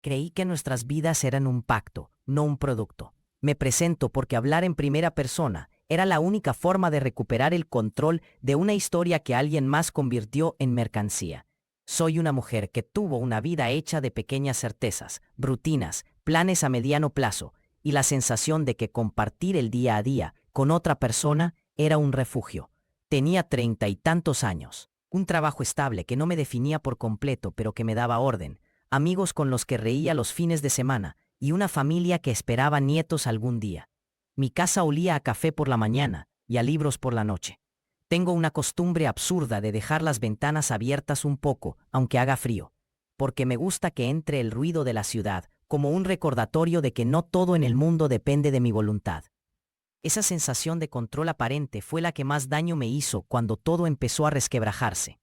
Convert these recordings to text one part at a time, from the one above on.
Creí que nuestras vidas eran un pacto, no un producto. Me presento porque hablar en primera persona era la única forma de recuperar el control de una historia que alguien más convirtió en mercancía. Soy una mujer que tuvo una vida hecha de pequeñas certezas, rutinas, planes a mediano plazo, y la sensación de que compartir el día a día con otra persona era un refugio. Tenía 30 y tantos años, un trabajo estable que no me definía por completo pero que me daba orden, amigos con los que reía los fines de semana y una familia que esperaba nietos algún día. Mi casa olía a café por la mañana y a libros por la noche. Tengo una costumbre absurda de dejar las ventanas abiertas un poco, aunque haga frío, porque me gusta que entre el ruido de la ciudad, como un recordatorio de que no todo en el mundo depende de mi voluntad. Esa sensación de control aparente fue la que más daño me hizo cuando todo empezó a resquebrajarse.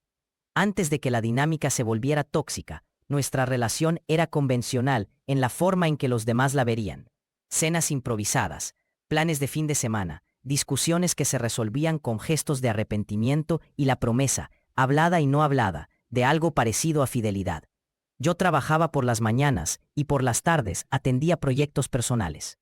Antes de que la dinámica se volviera tóxica, nuestra relación era convencional en la forma en que los demás la verían. Cenas improvisadas, planes de fin de semana, discusiones que se resolvían con gestos de arrepentimiento y la promesa, hablada y no hablada, de algo parecido a fidelidad. Yo trabajaba por las mañanas y por las tardes atendía proyectos personales.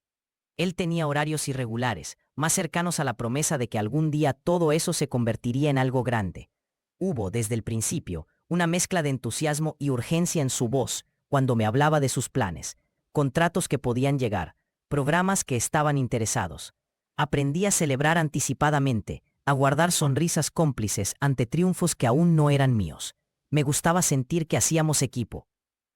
Él tenía horarios irregulares, más cercanos a la promesa de que algún día todo eso se convertiría en algo grande. Hubo, desde el principio, una mezcla de entusiasmo y urgencia en su voz cuando me hablaba de sus planes, contratos que podían llegar, programas que estaban interesados. Aprendí a celebrar anticipadamente, a guardar sonrisas cómplices ante triunfos que aún no eran míos. Me gustaba sentir que hacíamos equipo,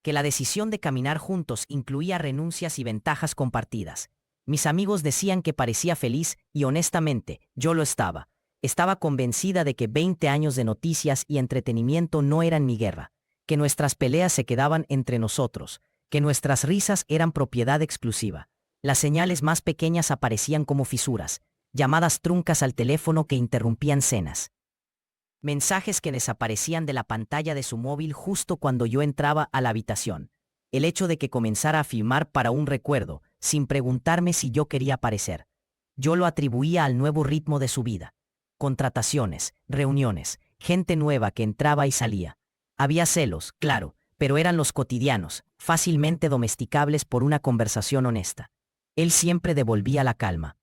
que la decisión de caminar juntos incluía renuncias y ventajas compartidas. Mis amigos decían que parecía feliz y honestamente, yo lo estaba. Estaba convencida de que 20 años de noticias y entretenimiento no eran mi guerra, que nuestras peleas se quedaban entre nosotros, que nuestras risas eran propiedad exclusiva. Las señales más pequeñas aparecían como fisuras, llamadas truncas al teléfono que interrumpían cenas. Mensajes que desaparecían de la pantalla de su móvil justo cuando yo entraba a la habitación. El hecho de que comenzara a filmar para un recuerdo, sin preguntarme si yo quería aparecer. Yo lo atribuía al nuevo ritmo de su vida. Contrataciones, reuniones, gente nueva que entraba y salía. Había celos, claro, pero eran los cotidianos, fácilmente domesticables por una conversación honesta. Él siempre devolvía la calma.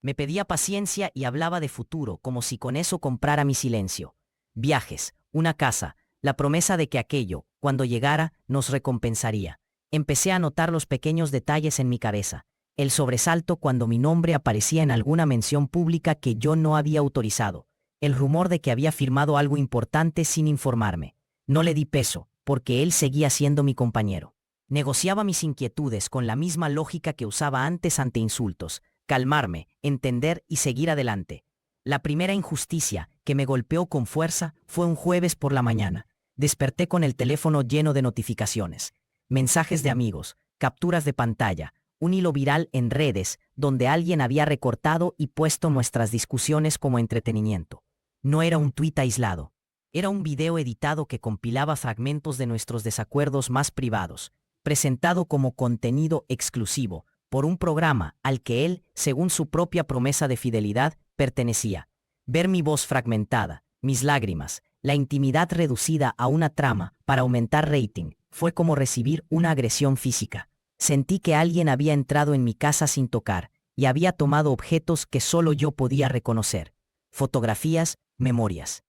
Me pedía paciencia y hablaba de futuro como si con eso comprara mi silencio. Viajes, una casa, la promesa de que aquello, cuando llegara, nos recompensaría. Empecé a notar los pequeños detalles en mi cabeza. El sobresalto cuando mi nombre aparecía en alguna mención pública que yo no había autorizado. El rumor de que había firmado algo importante sin informarme. No le di peso, porque él seguía siendo mi compañero. Negociaba mis inquietudes con la misma lógica que usaba antes ante insultos. Calmarme, entender y seguir adelante. La primera injusticia, que me golpeó con fuerza, fue un jueves por la mañana. Desperté con el teléfono lleno de notificaciones. Mensajes de amigos, capturas de pantalla, un hilo viral en redes donde alguien había recortado y puesto nuestras discusiones como entretenimiento. No era un tuit aislado. Era un video editado que compilaba fragmentos de nuestros desacuerdos más privados, presentado como contenido exclusivo por un programa al que él, según su propia promesa de fidelidad, pertenecía. Ver mi voz fragmentada, mis lágrimas, la intimidad reducida a una trama para aumentar rating, fue como recibir una agresión física. Sentí que alguien había entrado en mi casa sin tocar y había tomado objetos que solo yo podía reconocer. Fotografías, memorias.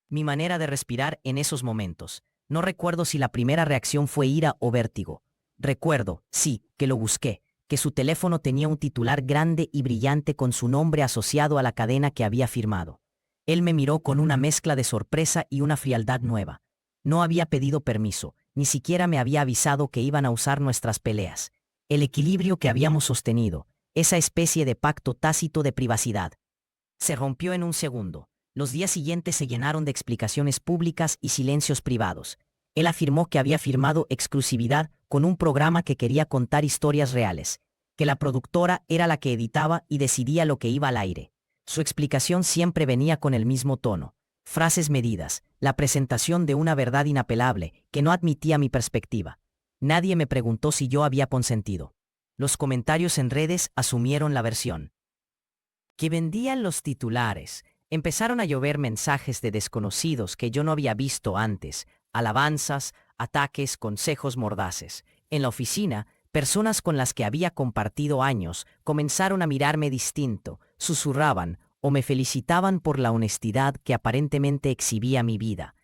Mi manera de respirar en esos momentos. No recuerdo si la primera reacción fue ira o vértigo. Recuerdo, sí, que lo busqué, que su teléfono tenía un titular grande y brillante con su nombre asociado a la cadena que había firmado. Él me miró con una mezcla de sorpresa y una frialdad nueva. No había pedido permiso, ni siquiera me había avisado que iban a usar nuestras peleas. El equilibrio que habíamos sostenido, esa especie de pacto tácito de privacidad, se rompió en un segundo. Los días siguientes se llenaron de explicaciones públicas y silencios privados. Él afirmó que había firmado exclusividad con un programa que quería contar historias reales, que la productora era la que editaba y decidía lo que iba al aire. Su explicación siempre venía con el mismo tono. Frases medidas, la presentación de una verdad inapelable que no admitía mi perspectiva. Nadie me preguntó si yo había consentido. Los comentarios en redes asumieron la versión que vendían los titulares. Empezaron a llover mensajes de desconocidos que yo no había visto antes, alabanzas, ataques, consejos mordaces. En la oficina, personas con las que había compartido años comenzaron a mirarme distinto, susurraban o me felicitaban por la honestidad que aparentemente exhibía mi vida.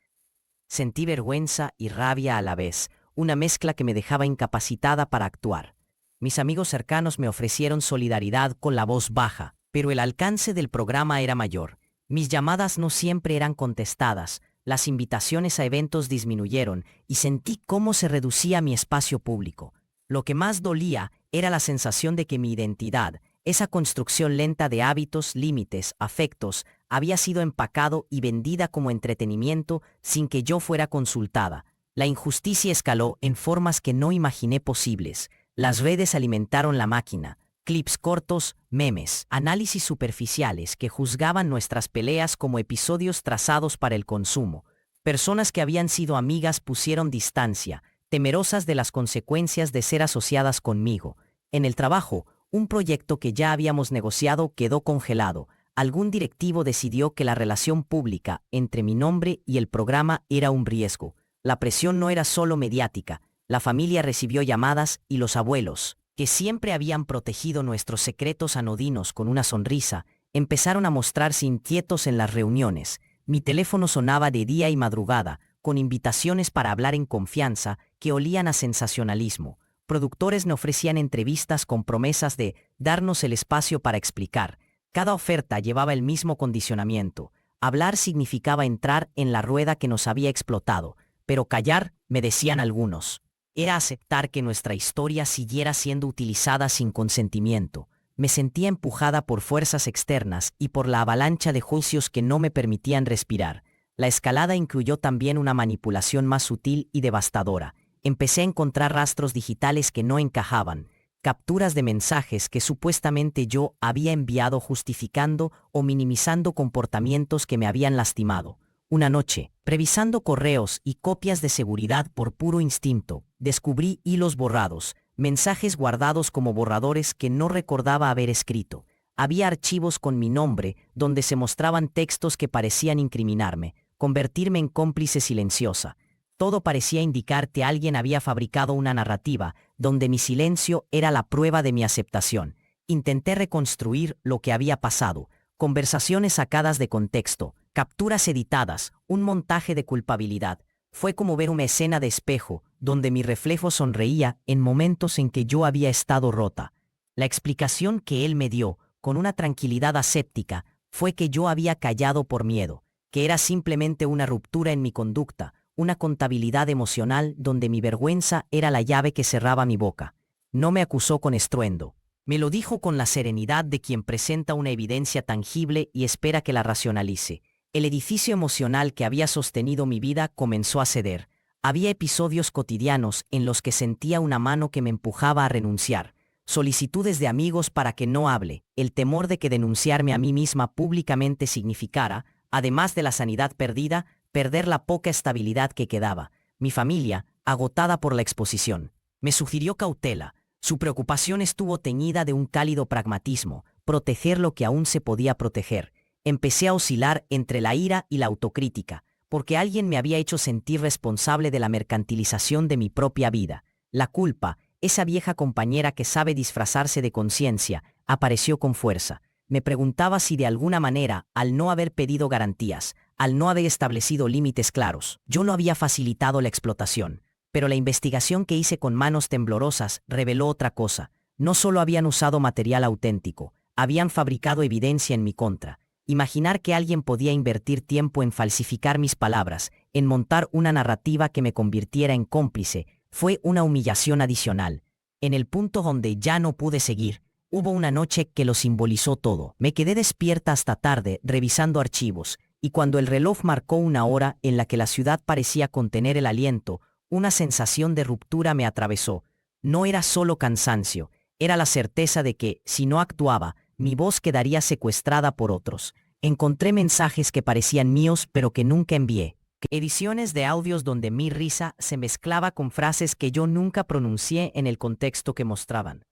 Sentí vergüenza y rabia a la vez, una mezcla que me dejaba incapacitada para actuar. Mis amigos cercanos me ofrecieron solidaridad con la voz baja, pero el alcance del programa era mayor. Mis llamadas no siempre eran contestadas, las invitaciones a eventos disminuyeron y sentí cómo se reducía mi espacio público. Lo que más dolía era la sensación de que mi identidad, esa construcción lenta de hábitos, límites, afectos, había sido empacado y vendida como entretenimiento sin que yo fuera consultada. La injusticia escaló en formas que no imaginé posibles. Las redes alimentaron la máquina. Clips cortos, memes, análisis superficiales que juzgaban nuestras peleas como episodios trazados para el consumo. Personas que habían sido amigas pusieron distancia, temerosas de las consecuencias de ser asociadas conmigo. En el trabajo, un proyecto que ya habíamos negociado quedó congelado. Algún directivo decidió que la relación pública entre mi nombre y el programa era un riesgo. La presión no era solo mediática. La familia recibió llamadas y los abuelos, que siempre habían protegido nuestros secretos anodinos con una sonrisa, empezaron a mostrarse inquietos en las reuniones. Mi teléfono sonaba de día y madrugada, con invitaciones para hablar en confianza que olían a sensacionalismo. Productores me ofrecían entrevistas con promesas de darnos el espacio para explicar. Cada oferta llevaba el mismo condicionamiento. Hablar significaba entrar en la rueda que nos había explotado, pero callar, me decían algunos, era aceptar que nuestra historia siguiera siendo utilizada sin consentimiento. Me sentía empujada por fuerzas externas y por la avalancha de juicios que no me permitían respirar. La escalada incluyó también una manipulación más sutil y devastadora. Empecé a encontrar rastros digitales que no encajaban, capturas de mensajes que supuestamente yo había enviado justificando o minimizando comportamientos que me habían lastimado. Una noche, revisando correos y copias de seguridad por puro instinto, descubrí hilos borrados, mensajes guardados como borradores que no recordaba haber escrito. Había archivos con mi nombre donde se mostraban textos que parecían incriminarme, convertirme en cómplice silenciosa. Todo parecía indicar que alguien había fabricado una narrativa donde mi silencio era la prueba de mi aceptación. Intenté reconstruir lo que había pasado, conversaciones sacadas de contexto, capturas editadas, un montaje de culpabilidad. Fue como ver una escena de espejo, donde mi reflejo sonreía en momentos en que yo había estado rota. La explicación que él me dio, con una tranquilidad aséptica, fue que yo había callado por miedo, que era simplemente una ruptura en mi conducta, una contabilidad emocional donde mi vergüenza era la llave que cerraba mi boca. No me acusó con estruendo. Me lo dijo con la serenidad de quien presenta una evidencia tangible y espera que la racionalice. El edificio emocional que había sostenido mi vida comenzó a ceder. Había episodios cotidianos en los que sentía una mano que me empujaba a renunciar, solicitudes de amigos para que no hable, el temor de que denunciarme a mí misma públicamente significara, además de la sanidad perdida, perder la poca estabilidad que quedaba. Mi familia, agotada por la exposición, me sugirió cautela. Su preocupación estuvo teñida de un cálido pragmatismo, proteger lo que aún se podía proteger. Empecé a oscilar entre la ira y la autocrítica, porque alguien me había hecho sentir responsable de la mercantilización de mi propia vida. La culpa, esa vieja compañera que sabe disfrazarse de conciencia, apareció con fuerza. Me preguntaba si de alguna manera, al no haber pedido garantías, al no haber establecido límites claros, yo no había facilitado la explotación. Pero la investigación que hice con manos temblorosas reveló otra cosa. No solo habían usado material auténtico, habían fabricado evidencia en mi contra. Imaginar que alguien podía invertir tiempo en falsificar mis palabras, en montar una narrativa que me convirtiera en cómplice, fue una humillación adicional. En el punto donde ya no pude seguir, hubo una noche que lo simbolizó todo. Me quedé despierta hasta tarde revisando archivos, y cuando el reloj marcó una hora en la que la ciudad parecía contener el aliento, una sensación de ruptura me atravesó. No era solo cansancio, era la certeza de que, si no actuaba, mi voz quedaría secuestrada por otros. Encontré mensajes que parecían míos pero que nunca envié. Ediciones de audios donde mi risa se mezclaba con frases que yo nunca pronuncié en el contexto que mostraban.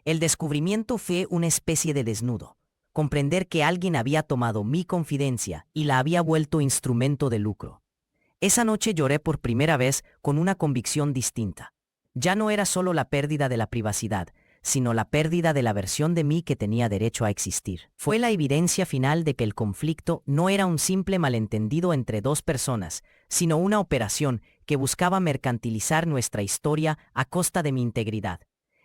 El descubrimiento fue una especie de desnudo. Comprender que alguien había tomado mi confidencia y la había vuelto instrumento de lucro. Esa noche lloré por primera vez con una convicción distinta. Ya no era solo la pérdida de la privacidad, sino la pérdida de la versión de mí que tenía derecho a existir. Fue la evidencia final de que el conflicto no era un simple malentendido entre dos personas, sino una operación que buscaba mercantilizar nuestra historia a costa de mi integridad.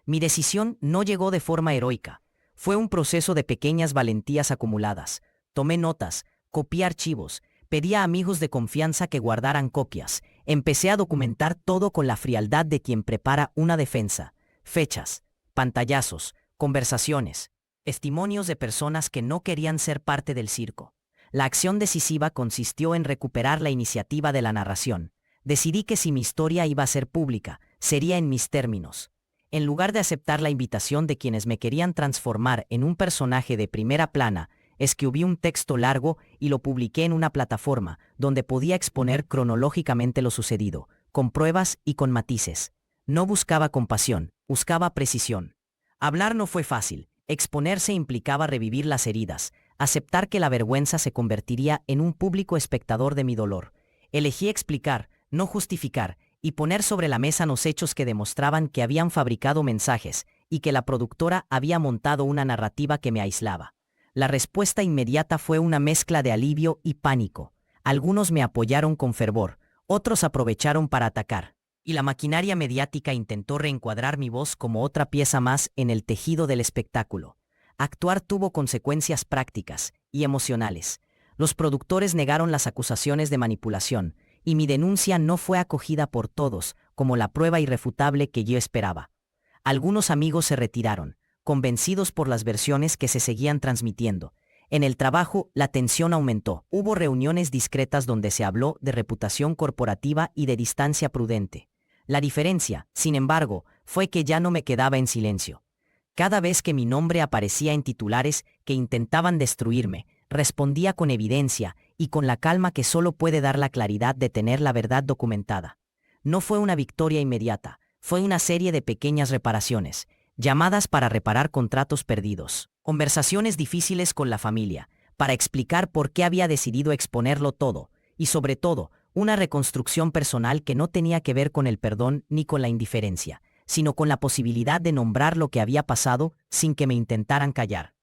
Mi decisión no llegó de forma heroica. Fue un proceso de pequeñas valentías acumuladas. Tomé notas, copié archivos, pedí a amigos de confianza que guardaran copias. Empecé a documentar todo con la frialdad de quien prepara una defensa. Fechas, pantallazos, conversaciones, testimonios de personas que no querían ser parte del circo. La acción decisiva consistió en recuperar la iniciativa de la narración. Decidí que si mi historia iba a ser pública, sería en mis términos. En lugar de aceptar la invitación de quienes me querían transformar en un personaje de primera plana, escribí un texto largo y lo publiqué en una plataforma donde podía exponer cronológicamente lo sucedido, con pruebas y con matices. No buscaba compasión, buscaba precisión. Hablar no fue fácil. Exponerse implicaba revivir las heridas, aceptar que la vergüenza se convertiría en un público espectador de mi dolor. Elegí explicar, no justificar, y poner sobre la mesa los hechos que demostraban que habían fabricado mensajes y que la productora había montado una narrativa que me aislaba. La respuesta inmediata fue una mezcla de alivio y pánico. Algunos me apoyaron con fervor, otros aprovecharon para atacar, y la maquinaria mediática intentó reencuadrar mi voz como otra pieza más en el tejido del espectáculo. Actuar tuvo consecuencias prácticas y emocionales. Los productores negaron las acusaciones de manipulación, y mi denuncia no fue acogida por todos como la prueba irrefutable que yo esperaba. Algunos amigos se retiraron, convencidos por las versiones que se seguían transmitiendo. En el trabajo, la tensión aumentó. Hubo reuniones discretas donde se habló de reputación corporativa y de distancia prudente. La diferencia, sin embargo, fue que ya no me quedaba en silencio. Cada vez que mi nombre aparecía en titulares que intentaban destruirme, respondía con evidencia y con la calma que solo puede dar la claridad de tener la verdad documentada. No fue una victoria inmediata, fue una serie de pequeñas reparaciones, llamadas para reparar contratos perdidos, conversaciones difíciles con la familia, para explicar por qué había decidido exponerlo todo, y sobre todo, una reconstrucción personal que no tenía que ver con el perdón ni con la indiferencia, sino con la posibilidad de nombrar lo que había pasado sin que me intentaran callar.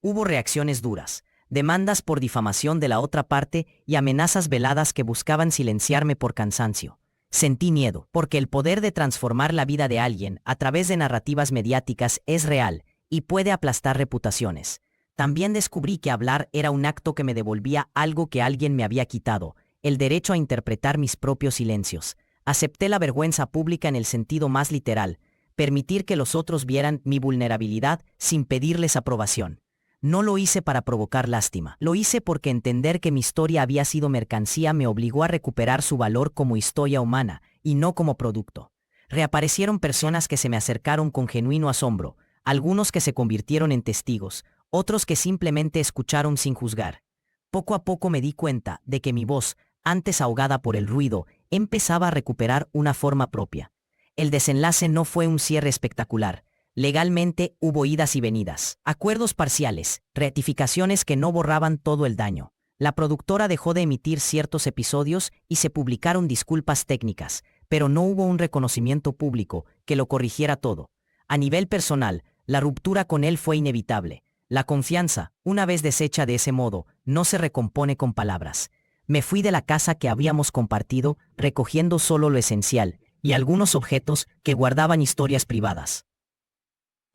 Hubo reacciones duras, demandas por difamación de la otra parte y amenazas veladas que buscaban silenciarme por cansancio. Sentí miedo, porque el poder de transformar la vida de alguien a través de narrativas mediáticas es real y puede aplastar reputaciones. También descubrí que hablar era un acto que me devolvía algo que alguien me había quitado, el derecho a interpretar mis propios silencios. Acepté la vergüenza pública en el sentido más literal, permitir que los otros vieran mi vulnerabilidad sin pedirles aprobación. No lo hice para provocar lástima, lo hice porque entender que mi historia había sido mercancía me obligó a recuperar su valor como historia humana y no como producto. Reaparecieron personas que se me acercaron con genuino asombro, algunos que se convirtieron en testigos, otros que simplemente escucharon sin juzgar. Poco a poco me di cuenta de que mi voz, antes ahogada por el ruido, empezaba a recuperar una forma propia. El desenlace no fue un cierre espectacular. Legalmente hubo idas y venidas, acuerdos parciales, rectificaciones que no borraban todo el daño. La productora dejó de emitir ciertos episodios y se publicaron disculpas técnicas, pero no hubo un reconocimiento público que lo corrigiera todo. A nivel personal, la ruptura con él fue inevitable. La confianza, una vez deshecha de ese modo, no se recompone con palabras. Me fui de la casa que habíamos compartido, recogiendo solo lo esencial y algunos objetos que guardaban historias privadas.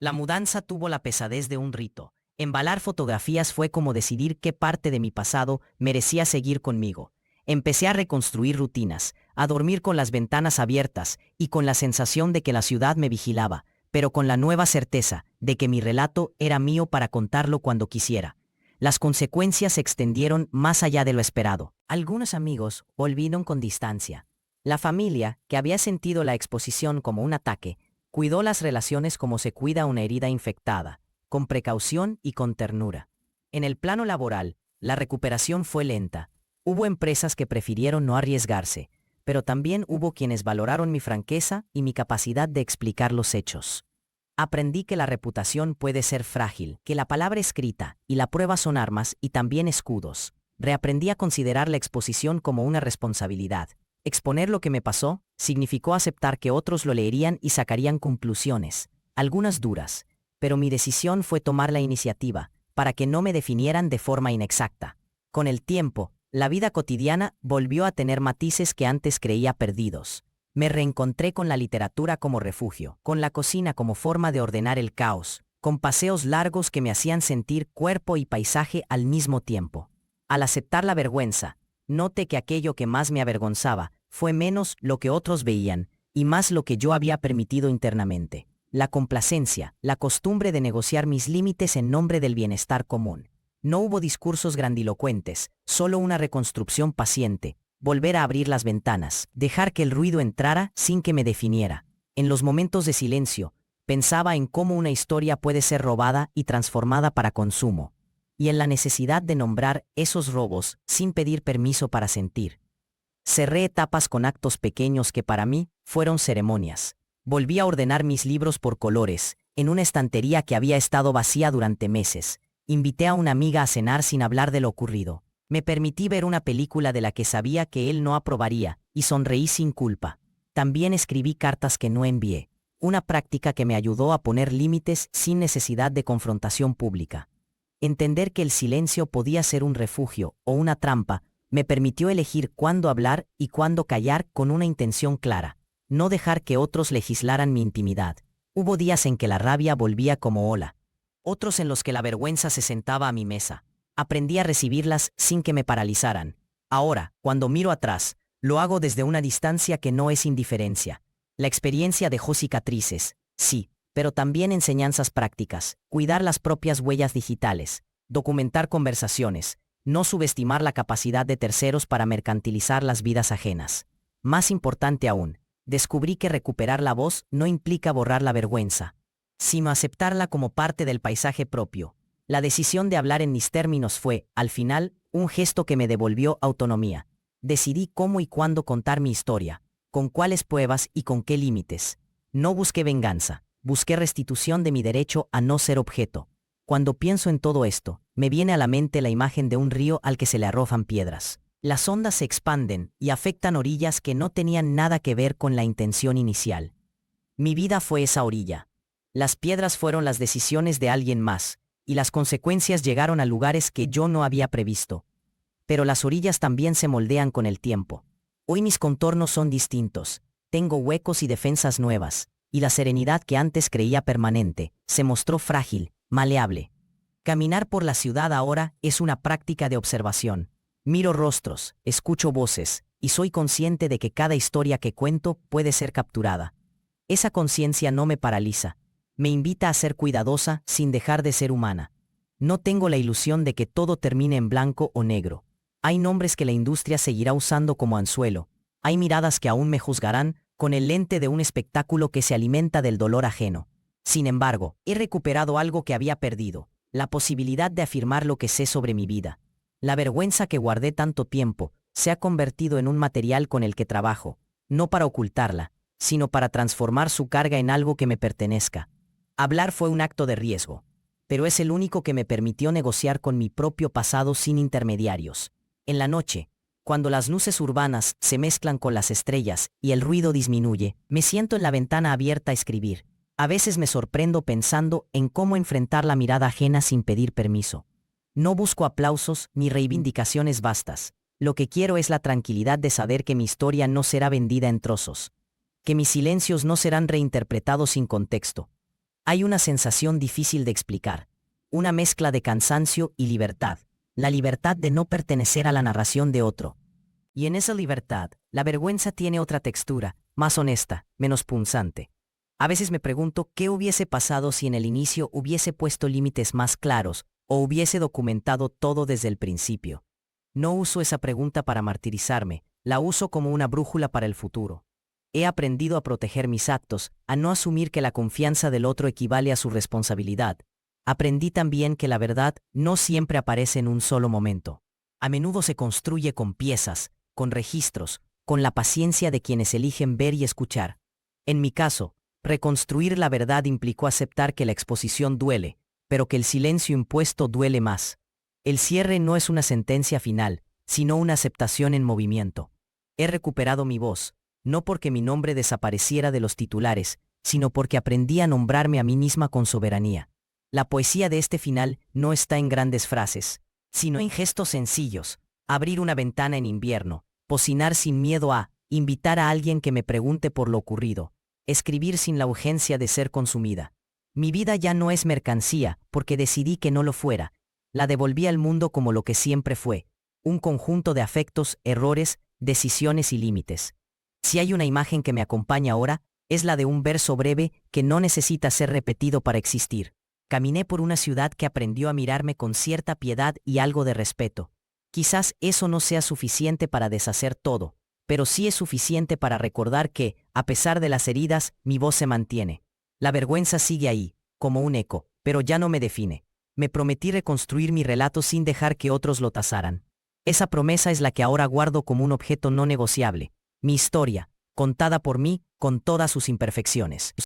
La mudanza tuvo la pesadez de un rito. Embalar fotografías fue como decidir qué parte de mi pasado merecía seguir conmigo. Empecé a reconstruir rutinas, a dormir con las ventanas abiertas y con la sensación de que la ciudad me vigilaba, pero con la nueva certeza de que mi relato era mío para contarlo cuando quisiera. Las consecuencias se extendieron más allá de lo esperado. Algunos amigos volvieron con distancia. La familia, que había sentido la exposición como un ataque, cuidó las relaciones como se cuida una herida infectada, con precaución y con ternura. En el plano laboral, la recuperación fue lenta. Hubo empresas que prefirieron no arriesgarse, pero también hubo quienes valoraron mi franqueza y mi capacidad de explicar los hechos. Aprendí que la reputación puede ser frágil, que la palabra escrita y la prueba son armas y también escudos. Reaprendí a considerar la exposición como una responsabilidad, Exponer lo que me pasó significó aceptar que otros lo leerían y sacarían conclusiones, algunas duras, pero mi decisión fue tomar la iniciativa, para que no me definieran de forma inexacta. Con el tiempo, la vida cotidiana volvió a tener matices que antes creía perdidos. Me reencontré con la literatura como refugio, con la cocina como forma de ordenar el caos, con paseos largos que me hacían sentir cuerpo y paisaje al mismo tiempo. Al aceptar la vergüenza, noté que aquello que más me avergonzaba fue menos lo que otros veían y más lo que yo había permitido internamente. La complacencia, la costumbre de negociar mis límites en nombre del bienestar común. No hubo discursos grandilocuentes, solo una reconstrucción paciente, volver a abrir las ventanas, dejar que el ruido entrara sin que me definiera. En los momentos de silencio, pensaba en cómo una historia puede ser robada y transformada para consumo, y en la necesidad de nombrar esos robos sin pedir permiso para sentir. Cerré etapas con actos pequeños que para mí fueron ceremonias. Volví a ordenar mis libros por colores, en una estantería que había estado vacía durante meses. Invité a una amiga a cenar sin hablar de lo ocurrido. Me permití ver una película de la que sabía que él no aprobaría, y sonreí sin culpa. También escribí cartas que no envié, una práctica que me ayudó a poner límites sin necesidad de confrontación pública. Entender que el silencio podía ser un refugio o una trampa me permitió elegir cuándo hablar y cuándo callar con una intención clara, no dejar que otros legislaran mi intimidad. Hubo días en que la rabia volvía como ola, otros en los que la vergüenza se sentaba a mi mesa. Aprendí a recibirlas sin que me paralizaran. Ahora, cuando miro atrás, lo hago desde una distancia que no es indiferencia. La experiencia dejó cicatrices, sí, pero también enseñanzas prácticas, cuidar las propias huellas digitales, documentar conversaciones, no subestimar la capacidad de terceros para mercantilizar las vidas ajenas. Más importante aún, descubrí que recuperar la voz no implica borrar la vergüenza, sino aceptarla como parte del paisaje propio. La decisión de hablar en mis términos fue, al final, un gesto que me devolvió autonomía. Decidí cómo y cuándo contar mi historia, con cuáles pruebas y con qué límites. No busqué venganza, busqué restitución de mi derecho a no ser objeto. Cuando pienso en todo esto, me viene a la mente la imagen de un río al que se le arrojan piedras. Las ondas se expanden y afectan orillas que no tenían nada que ver con la intención inicial. Mi vida fue esa orilla. Las piedras fueron las decisiones de alguien más, y las consecuencias llegaron a lugares que yo no había previsto. Pero las orillas también se moldean con el tiempo. Hoy mis contornos son distintos, tengo huecos y defensas nuevas, y la serenidad que antes creía permanente se mostró frágil, maleable. Caminar por la ciudad ahora es una práctica de observación. Miro rostros, escucho voces, y soy consciente de que cada historia que cuento puede ser capturada. Esa conciencia no me paraliza, me invita a ser cuidadosa sin dejar de ser humana. No tengo la ilusión de que todo termine en blanco o negro. Hay nombres que la industria seguirá usando como anzuelo, hay miradas que aún me juzgarán con el lente de un espectáculo que se alimenta del dolor ajeno. Sin embargo, he recuperado algo que había perdido, la posibilidad de afirmar lo que sé sobre mi vida. La vergüenza que guardé tanto tiempo se ha convertido en un material con el que trabajo, no para ocultarla, sino para transformar su carga en algo que me pertenezca. Hablar fue un acto de riesgo, pero es el único que me permitió negociar con mi propio pasado sin intermediarios. En la noche, cuando las luces urbanas se mezclan con las estrellas y el ruido disminuye, me siento en la ventana abierta a escribir. A veces me sorprendo pensando en cómo enfrentar la mirada ajena sin pedir permiso. No busco aplausos ni reivindicaciones vastas. Lo que quiero es la tranquilidad de saber que mi historia no será vendida en trozos, que mis silencios no serán reinterpretados sin contexto. Hay una sensación difícil de explicar, una mezcla de cansancio y libertad, la libertad de no pertenecer a la narración de otro. Y en esa libertad, la vergüenza tiene otra textura, más honesta, menos punzante. A veces me pregunto qué hubiese pasado si en el inicio hubiese puesto límites más claros o hubiese documentado todo desde el principio. No uso esa pregunta para martirizarme, la uso como una brújula para el futuro. He aprendido a proteger mis actos, a no asumir que la confianza del otro equivale a su responsabilidad. Aprendí también que la verdad no siempre aparece en un solo momento. A menudo se construye con piezas, con registros, con la paciencia de quienes eligen ver y escuchar. En mi caso, reconstruir la verdad implicó aceptar que la exposición duele, pero que el silencio impuesto duele más. El cierre no es una sentencia final, sino una aceptación en movimiento. He recuperado mi voz, no porque mi nombre desapareciera de los titulares, sino porque aprendí a nombrarme a mí misma con soberanía. La poesía de este final no está en grandes frases, sino en gestos sencillos: abrir una ventana en invierno, cocinar sin miedo a invitar a alguien que me pregunte por lo ocurrido, escribir sin la urgencia de ser consumida. Mi vida ya no es mercancía, porque decidí que no lo fuera. La devolví al mundo como lo que siempre fue: un conjunto de afectos, errores, decisiones y límites. Si hay una imagen que me acompaña ahora, es la de un verso breve que no necesita ser repetido para existir. Caminé por una ciudad que aprendió a mirarme con cierta piedad y algo de respeto. Quizás eso no sea suficiente para deshacer todo, pero sí es suficiente para recordar que, a pesar de las heridas, mi voz se mantiene. La vergüenza sigue ahí, como un eco, pero ya no me define. Me prometí reconstruir mi relato sin dejar que otros lo tasaran. Esa promesa es la que ahora guardo como un objeto no negociable: mi historia, contada por mí, con todas sus imperfecciones.